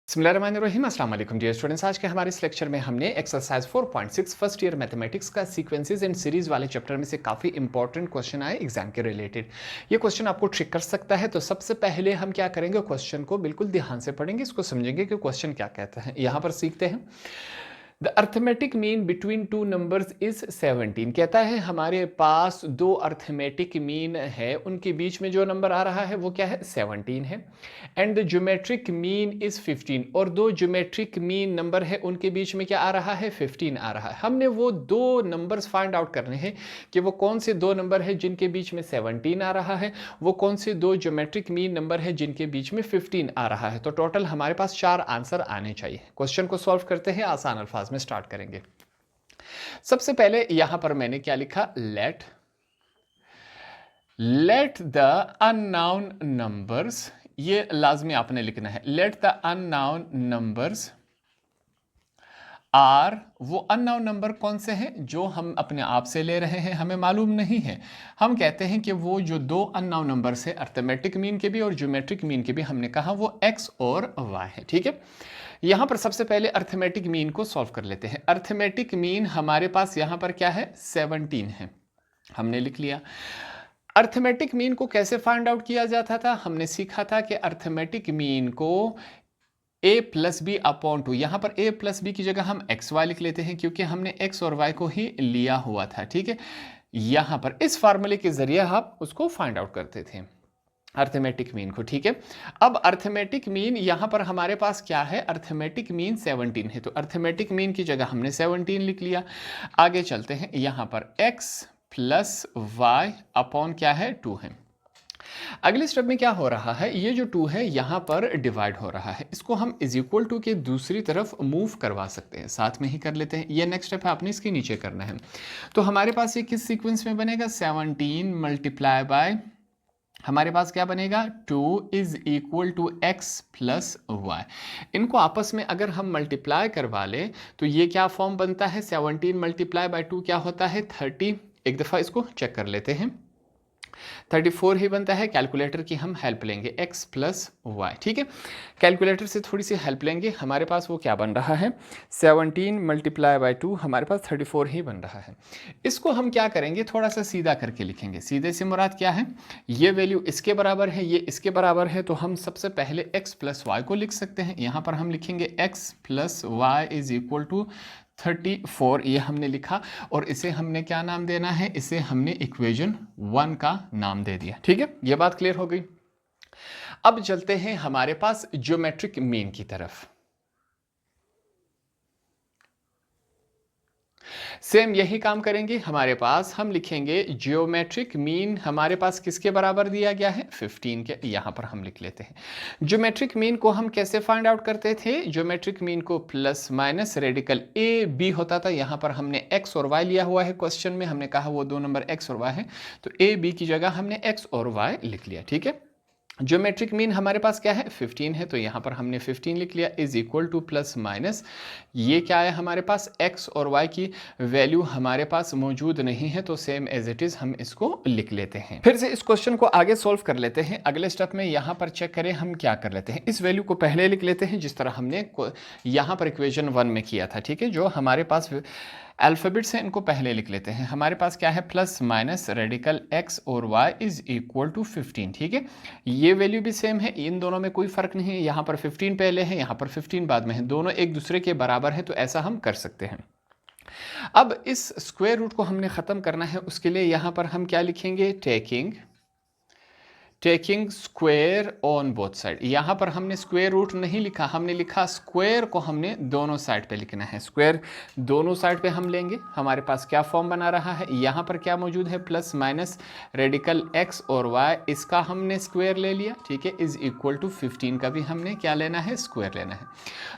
बिस्मिल्लाहिर्रहमानिर्रहीम अस्सलाम वालेकुम डियर स्टूडेंट्स। आज के हमारे इस लेक्चर में हमने एक्सरसाइज 4.6 फर्स्ट ईयर मैथमेटिक्स का सीक्वेंसेस एंड सीरीज वाले चैप्टर में से काफ़ी इंपॉर्टेंट क्वेश्चन आए एग्जाम के रिलेटेड। ये क्वेश्चन आपको ट्रिक कर सकता है, तो सबसे पहले हम क्या करेंगे, क्वेश्चन को बिल्कुल ध्यान से पढ़ेंगे, इसको समझेंगे कि क्वेश्चन क्या कहता है। यहाँ पर सीखते हैं। The arithmetic mean between two numbers is 17। कहता है हमारे पास दो अर्थमेटिक मीन है, उनके बीच में जो नंबर आ रहा है वो क्या है, 17 है। And the geometric mean is 15, और दो ज्योमेट्रिक मीन नंबर है, उनके बीच में क्या आ रहा है, 15 आ रहा है। हमने वो दो नंबर्स फाइंड आउट करने हैं कि वो कौन से दो नंबर है जिनके बीच में 17 आ रहा है, वो कौन से दो ज्योमेट्रिक मीन नंबर है जिनके बीच में 15 आ रहा है। तो टोटल हमारे पास 4 आंसर आने चाहिए। क्वेश्चन को सॉल्व करते हैं, आसान अल्फाज में स्टार्ट करेंगे। सबसे पहले यहां पर मैंने क्या लिखा, लेट द अननोन नंबर्स, ये लाजमी आपने लिखना है। Let the unknown numbers are, वो अननोन नंबर कौन से हैं जो हम अपने आप से ले रहे हैं, हमें मालूम नहीं है। हम कहते हैं कि वो जो दो अननोन नंबर्स है, अर्थमेटिक मीन के भी और ज्योमेट्रिक मीन के भी, हमने कहा वो x और y है। ठीक है, यहां पर सबसे पहले अर्थमेटिक मीन को सॉल्व कर लेते हैं। अर्थमेटिक मीन हमारे पास यहां पर क्या है, 17 है, हमने लिख लिया। अर्थमेटिक मीन को कैसे फाइंड आउट किया जाता था, हमने सीखा था कि अर्थमेटिक मीन को a प्लस बी अपॉन 2, यहां पर a प्लस बी की जगह हम एक्स वाई लिख लेते हैं क्योंकि हमने x और y को ही लिया हुआ था। ठीक है, यहां पर इस फार्मूले के जरिए आप उसको फाइंड आउट करते थे अर्थमेटिक मीन को। ठीक है, अब अर्थमेटिक मीन यहां पर हमारे पास क्या है, अर्थमेटिक मीन 17 है, तो अर्थमेटिक मीन की जगह हमने 17 लिख लिया। आगे चलते हैं, यहां पर x प्लस वाई अपॉन क्या है, 2 है। अगले स्टेप में क्या हो रहा है, ये जो 2 है यहां पर डिवाइड हो रहा है, इसको हम इज इक्वल टू के दूसरी तरफ मूव करवा सकते हैं, साथ में ही कर लेते हैं। ये नेक्स्ट स्टेप है, आपने इसके नीचे करना है। तो हमारे पास ये किस सीक्वेंस में बनेगा, 17 मल्टीप्लाई बाय, हमारे पास क्या बनेगा, 2 is equal to X plus Y. इनको आपस में अगर हम मल्टीप्लाई करवा ले तो ये क्या फॉर्म बनता है, 17 मल्टीप्लाई बाय 2 क्या होता है, 30। एक दफ़ा इसको चेक कर लेते हैं, 34 ही बनता है। कैलकुलेटर की हम हेल्प लेंगे, x प्लस वाई। ठीक है, कैलकुलेटर से थोड़ी सी हेल्प लेंगे, हमारे पास वो क्या बन रहा है, 17 मल्टीप्लाई बाय 2, हमारे पास 34 ही बन रहा है। इसको हम क्या करेंगे, थोड़ा सा सीधा करके लिखेंगे। सीधे से मुराद क्या है, ये वैल्यू इसके बराबर है, ये इसके बराबर है, तो हम सबसे पहले x प्लस वाई को लिख सकते हैं। यहाँ पर हम लिखेंगे x plus Y is equal to 34, ये हमने लिखा, और इसे हमने क्या नाम देना है, इसे हमने इक्वेशन 1 का नाम दे दिया। ठीक है, ये बात क्लियर हो गई। अब चलते हैं हमारे पास ज्योमेट्रिक मीन की तरफ। सेम यही काम करेंगे, हमारे पास हम लिखेंगे ज्योमेट्रिक मीन हमारे पास किसके बराबर दिया गया है, 15 के, यहां पर हम लिख लेते हैं। ज्योमेट्रिक मीन को हम कैसे फाइंड आउट करते थे, ज्योमेट्रिक मीन को plus minus radical A B होता था। यहां पर हमने एक्स और वाई लिया हुआ है, क्वेश्चन में हमने कहा वो दो नंबर एक्स और वाई है, तो ए बी की जगह हमने एक्स और वाई लिख लिया। ठीक है, ज्योमेट्रिक मीन हमारे पास क्या है, 15 है, तो यहां पर हमने 15 लिख लिया, is equal two plus minus, ये क्या है हमारे पास, x और y की वैल्यू हमारे पास मौजूद नहीं है, तो सेम एज इट इज हम इसको लिख लेते हैं। फिर से इस क्वेश्चन को आगे सोल्व कर लेते हैं। अगले स्टेप में यहां पर चेक करें हम क्या कर लेते हैं, इस वैल्यू को पहले लिख लेते हैं जिस तरह हमने यहां पर इक्वेशन 1 में किया था। ठीक है, जो हमारे पास अल्फाबेट्स हैं इनको पहले लिख लेते हैं। हमारे पास क्या है, प्लस माइनस रेडिकल x और y इज इक्वल टू 15। ठीक है, ये वैल्यू भी सेम है, इन दोनों में कोई फर्क नहीं है, यहाँ पर 15 पहले है, यहाँ पर 15 बाद में है, दोनों एक दूसरे के बराबर है, तो ऐसा हम कर सकते हैं। अब इस स्क्वायर रूट को हमने ख़त्म करना है, उसके लिए यहाँ पर हम क्या लिखेंगे, taking square on both side. यहां पर हमने स्क्वायर रूट नहीं लिखा, हमने लिखा स्क्वायर को हमने दोनों साइड पे लिखना है। स्क्वायर दोनों साइड पे हम लेंगे, हमारे पास क्या फॉर्म बना रहा है, यहां पर क्या मौजूद है, प्लस माइनस रेडिकल x और y, इसका हमने स्क्वायर ले लिया। ठीक है, इज इक्वल टू 15 का भी हमने क्या लेना है, स्क्वायर लेना है।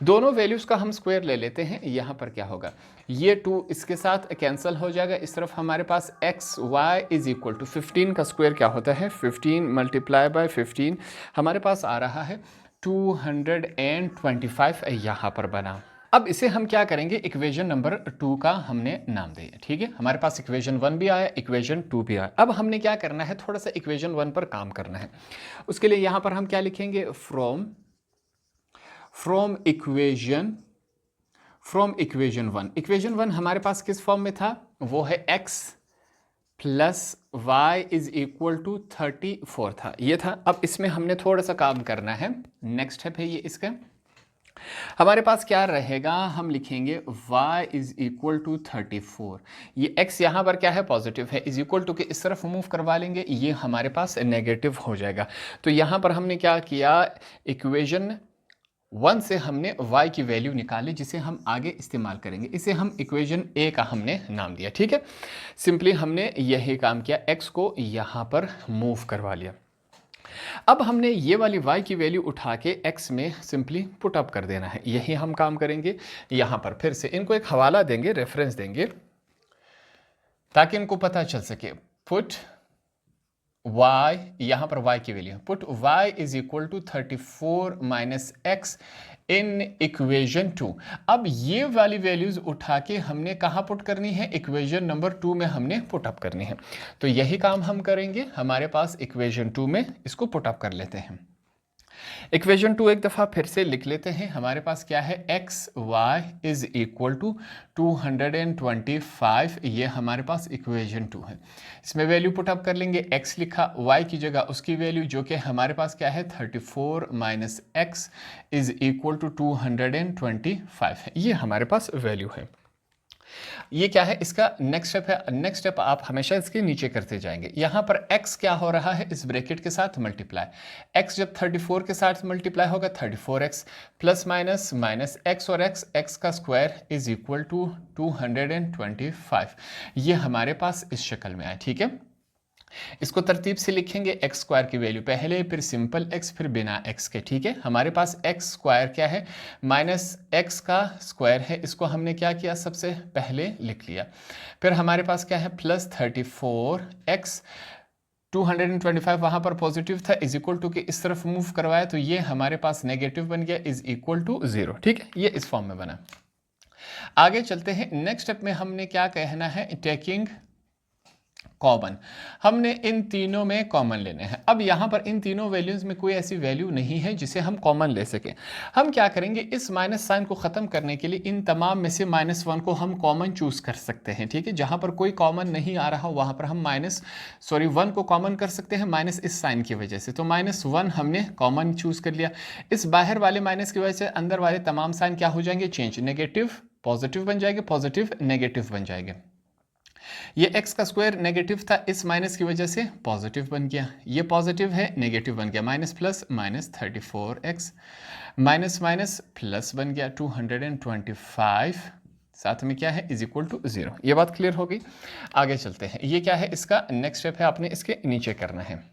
दोनों वैल्यूज का हम स्क्वायर ले लेते हैं। यहां पर क्या होगा, ये 2 इसके साथ कैंसिल हो जाएगा, इस तरफ हमारे पास x Y is equal to 15 का स्क्वायर क्या होता है, 15 मल्टीप्लाई बाय 15, हमारे पास आ रहा है 225 यहाँ पर बना। अब इसे हम क्या करेंगे, इक्वेशन नंबर 2 का हमने नाम दिया। ठीक है, हमारे पास इक्वेशन 1 भी आया, इक्वेशन 2 भी आया। अब हमने क्या करना है, थोड़ा सा इक्वेशन 1 पर काम करना है। उसके लिए यहाँ पर हम क्या लिखेंगे, from equation one. Equation one हमारे पास किस फॉर्म में था? वो है x plus Y is equal to 34 था, ये था। अब इसमें हमने थोड़ा सा काम करना है। नेक्स्ट स्टेप है ये इसका। हमारे पास क्या रहेगा? हम लिखेंगे y इज इक्वल टू 34। ये x यहाँ पर क्या है? पॉजिटिव है, इज इक्वल टू के इस तरफ मूव करवा लेंगे, ये हमारे पास नेगेटिव हो जाएगा। तो यहाँ पर हमने क्या किया? इक्वेशन वन से हमने y की वैल्यू निकाली, जिसे हम आगे इस्तेमाल करेंगे। इसे हम इक्वेशन a का हमने नाम दिया, ठीक है। सिंपली हमने यही काम किया, x को यहाँ पर मूव करवा लिया। अब हमने ये वाली y की वैल्यू उठा के x में सिंपली पुट अप कर देना है, यही हम काम करेंगे। यहाँ पर फिर से इनको एक हवाला देंगे, रेफरेंस देंगे, ताकि इनको पता चल सके। पुट y, यहाँ पर y की value, put y is equal to 34 minus X in equation 2। अब ये वाली वैल्यूज उठा के हमने कहाँ पुट करनी है? इक्वेशन नंबर 2 में हमने पुट अप करनी है। तो यही काम हम करेंगे। हमारे पास इक्वेशन 2 में इसको पुट अप कर लेते हैं। इक्वेशन 2 एक दफ़ा फिर से लिख लेते हैं। हमारे पास क्या है? X Y is equal to 225, ये हमारे पास इक्वेशन 2 है। इसमें वैल्यू पुट अप कर लेंगे। x लिखा, y की जगह उसकी वैल्यू जो कि हमारे पास क्या है? 34 minus X is equal to 225 है, ये हमारे पास वैल्यू है। ये क्या है? इसका नेक्स्ट स्टेप है। नेक्स्ट स्टेप आप हमेशा इसके नीचे करते जाएंगे। यहां पर x क्या हो रहा है? इस ब्रैकेट के साथ मल्टीप्लाई। x जब 34 के साथ मल्टीप्लाई होगा 34x plus minus minus x और x का स्क्वायर इज इक्वल टू 225। ये हमारे पास इस शक्ल में आए, ठीक है। इसको तरतीब से लिखेंगे, एक्स स्क्वायर की वैल्यू पहले, फिर सिंपल एक्स, फिर बिना एक्स के, ठीक है। हमारे पास एक्स स्क्वायर क्या है? माइनस एक्स का स्क्वायर है, इसको हमने क्या किया? सबसे पहले लिख लिया। फिर हमारे पास क्या है? प्लस 34 एक्स, 225 वहां पर पॉजिटिव था, इज इक्वल टू के इस तरफ मूव करवाया तो ये हमारे पास नेगेटिव बन गया, इज इक्वल टू 0, ठीक है। ये इस फॉर्म में बना। आगे चलते हैं। नेक्स्ट स्टेप में हमने क्या कहना है? Taking common. हमने इन तीनों में कॉमन लेने हैं। अब यहां पर इन तीनों वैल्यूज में कोई ऐसी वैल्यू नहीं है जिसे हम कॉमन ले सकें। हम क्या करेंगे? इस माइनस साइन को खत्म करने के लिए इन तमाम में से -1 को हम कॉमन चूज कर सकते हैं, ठीक है। जहां पर कोई कॉमन नहीं आ रहा वहां पर हम 1 को कॉमन कर सकते हैं, माइनस इस साइन की वजह से। तो -1 हमने कॉमन चूज कर लिया। इस बाहर वाले माइनस की वजह से अंदर वाले तमाम साइन क्या हो जाएंगे? चेंज, नेगेटिव पॉजिटिव बन जाएंगे, पॉजिटिव नेगेटिव बन जाएंगे। ये x का स्क्वायर नेगेटिव था, इस माइनस की वजह से पॉजिटिव बन गया। ये पॉजिटिव है, नेगेटिव बन गया, minus plus minus 34x, minus minus plus बन गया 225, साथ में क्या है? Is equal to 0। ये बात क्लियर हो गई। आगे चलते हैं। ये क्या है? इसका नेक्स्ट स्टेप है, आपने इसके नीचे करना है।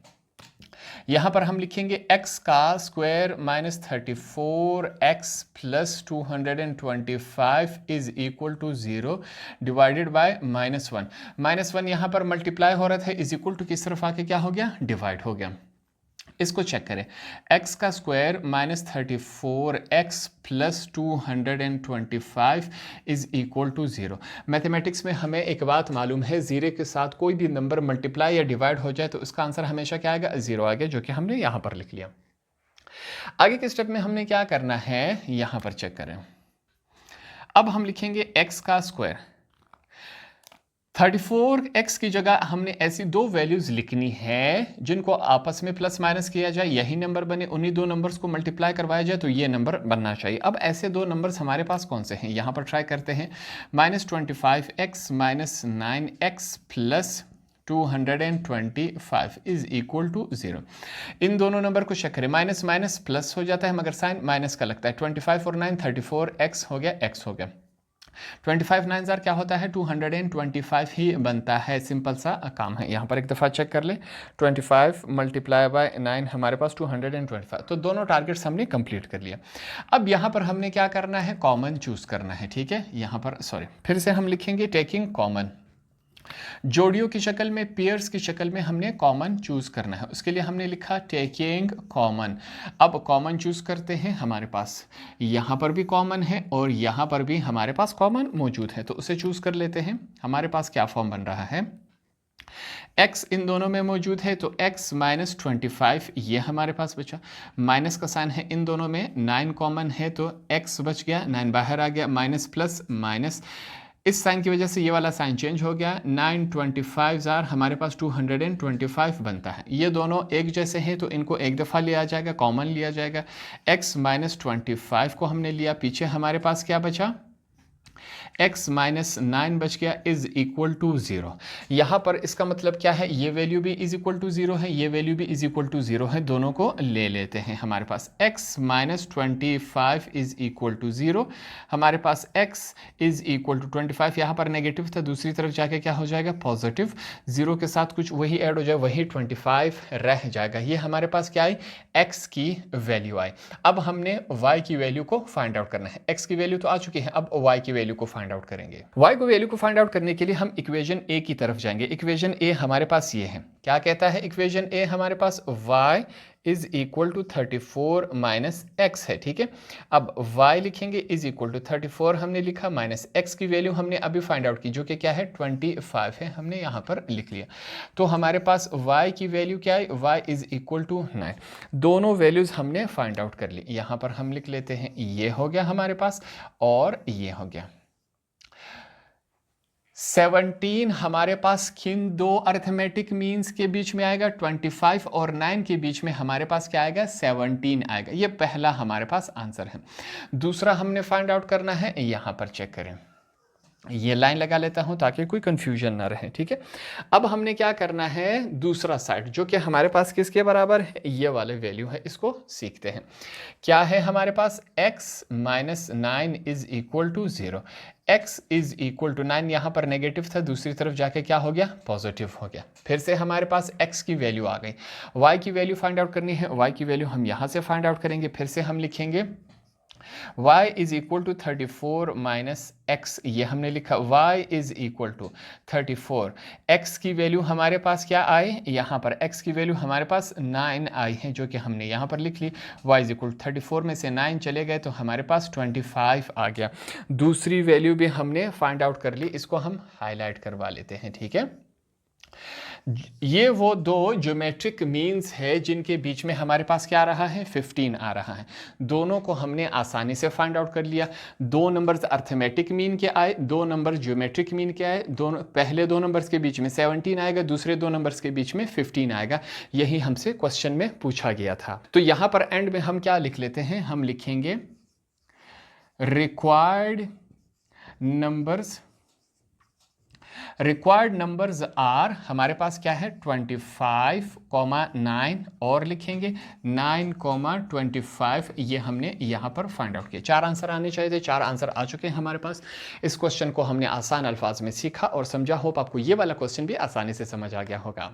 यहां पर हम लिखेंगे x का स्क्वायर माइनस 34x प्लस 225 is equal to 0 divided by -1। -1 यहां पर मल्टीप्लाई हो रहा था, इज इक्वल टू किस तरफ आके क्या हो गया? डिवाइड हो गया। इसको चेक करें। x का स्क्वायर माइनस 34x प्लस 225 इज इक्वल टू 0। मैथमेटिक्स में हमें एक बात मालूम है, 0 के साथ कोई भी नंबर मल्टीप्लाई या डिवाइड हो जाए तो उसका आंसर हमेशा क्या आएगा? 0 आएगा, जो कि हमने यहां पर लिख लिया। आगे के स्टेप में हमने क्या करना है? यहां पर चेक करें। अब हम लिखेंगे x का स्क्वायर, 34x की जगह हमने ऐसी दो वैल्यूज लिखनी है जिनको आपस में प्लस माइनस किया जाए, यही नंबर बने, उन्हीं दो नंबर्स को मल्टीप्लाई करवाया जाए तो ये नंबर बनना चाहिए। अब ऐसे दो नंबर्स हमारे पास कौन से हैं? यहाँ पर ट्राई करते हैं। -25x minus 9x plus 225 is equal to 0। इन दोनों नंबर को चेक करें। माइनस माइनस प्लस हो जाता है मगर साइन माइनस का लगता है। 25 और 9 34x हो गया, x हो गया। 25 9 क्या होता है? 225 ही बनता है। सिंपल सा काम है। यहाँ पर एक दफ़ा चेक कर ले। 25 मल्टीप्लाई बाय 9 हमारे पास 225। तो दोनों टारगेट्स हमने कंप्लीट कर लिया। अब यहाँ पर हमने क्या करना है? कॉमन चूज करना है, ठीक है। यहाँ पर फिर से हम लिखेंगे टेकिंग कॉमन। जोड़ियों की शक्ल में, पेयर्स की शक्ल में हमने कॉमन चूज करना है। उसके लिए हमने लिखा टेकिंग कॉमन। अब कॉमन चूज करते हैं। हमारे पास यहाँ पर भी कॉमन है और यहाँ पर भी हमारे पास कॉमन मौजूद है, तो उसे चूज कर लेते हैं। हमारे पास क्या फॉर्म बन रहा है? x इन दोनों में मौजूद है तो x माइनस 25 ये हमारे पास बचा, माइनस का साइन है इन दोनों में, 9 कॉमन है तो x बच गया, 9 बाहर आ गया, माइनस प्लस माइनस, इस साइन की वजह से ये वाला साइन चेंज हो गया, 925 हमारे पास 225 बनता है। ये दोनों एक जैसे हैं तो इनको एक दफ़ा लिया जाएगा, कॉमन लिया जाएगा। x माइनस 25 को हमने लिया, पीछे हमारे पास क्या बचा, x माइनस 9 बच गया इज इक्वल टू 0। यहाँ पर इसका मतलब क्या है, ये वैल्यू भी इज इक्वल टू 0 है, ये वैल्यू भी इज इक्वल टू 0 है, दोनों को ले लेते हैं। हमारे पास x minus 25 is equal to 0, हमारे पास x इज इक्वल टू 25, यहाँ पर नेगेटिव था, दूसरी तरफ जाके क्या हो जाएगा, पॉजिटिव, 0 के साथ कुछ वही ऐड हो जाए, वही 25 रह जाएगा। ये हमारे पास क्या आई, x की वैल्यू आई। अब हमने y की वैल्यू को फाइंड आउट करना है, x की वैल्यू तो आ चुकी है, अब y की वैल्यू को फाइंड आउट करेंगे। y को वैल्यू को फाइंड आउट करने के लिए हम इक्वेशन a की तरफ जाएंगे। इक्वेशन a हमारे पास ये है, क्या कहता है इक्वेशन a हमारे पास, y is equal to 34 minus X है, ठीक है। अब y लिखेंगे इज इक्वल टू 34 हमने लिखा, माइनस x की वैल्यू हमने अभी फाइंड आउट की जो कि क्या है 25 है, हमने यहाँ पर लिख लिया। तो हमारे पास y की वैल्यू क्या है, y इज इक्वल टू 9। दोनों वैल्यूज हमने फाइंड आउट कर ली, यहाँ पर हम लिख लेते हैं, ये हो गया हमारे पास और ये हो गया। 17 हमारे पास किन दो अर्थमेटिक मीन्स के बीच में आएगा, 25 और 9 के बीच में हमारे पास क्या आएगा, 17 आएगा। ये पहला हमारे पास आंसर है। दूसरा हमने फाइंड आउट करना है, यहां पर चेक करें, ये लाइन लगा लेता हूं ताकि कोई कंफ्यूजन ना रहे, ठीक है। अब हमने क्या करना है, दूसरा साइड जो कि हमारे पास किसके बराबर है, ये वाले वैल्यू है, इसको सीखते हैं। क्या है हमारे पास, x minus 9 is equal to 0, x is equal to 9, यहाँ पर नेगेटिव था, दूसरी तरफ जाके क्या हो गया, पॉजिटिव हो गया। फिर से हमारे पास x की वैल्यू आ गई, y की वैल्यू फाइंड आउट करनी है, y की वैल्यू हम यहाँ से फाइंड आउट करेंगे। फिर से हम लिखेंगे y is equal to 34 minus X, ये हमने लिखा, y is equal to 34, x की वैल्यू हमारे पास क्या आई, यहाँ पर x की वैल्यू हमारे पास 9 आई है जो कि हमने यहाँ पर लिख ली। y इज इक्वल टू 34 में से 9 चले गए तो हमारे पास 25 आ गया। दूसरी वैल्यू भी हमने फाइंड आउट कर ली, इसको हम हाईलाइट करवा लेते हैं, ठीक है। ये वो दो ज्योमेट्रिक मीन्स है जिनके बीच में हमारे पास क्या आ रहा है, 15 आ रहा है। दोनों को हमने आसानी से फाइंड आउट कर लिया। दो नंबर्स अर्थमेटिक मीन के आए, दो नंबर ज्योमेट्रिक मीन के आए। दोनों पहले दो नंबर्स के बीच में 17 आएगा, दूसरे दो नंबर्स के बीच में 15 आएगा। यही हमसे क्वेश्चन में पूछा गया था। तो यहां पर एंड में हम क्या लिख लेते हैं, हम लिखेंगे रिक्वायर्ड नंबर्स आर, हमारे पास क्या है 25, 9 और लिखेंगे 9, 25, ये हमने यहाँ पर फाइंड आउट किया। 4 आंसर आने चाहिए थे, 4 आंसर आ चुके हैं हमारे पास। इस क्वेश्चन को हमने आसान अल्फाज में सीखा और समझा। होप आपको ये वाला क्वेश्चन भी आसानी से समझ आ गया होगा।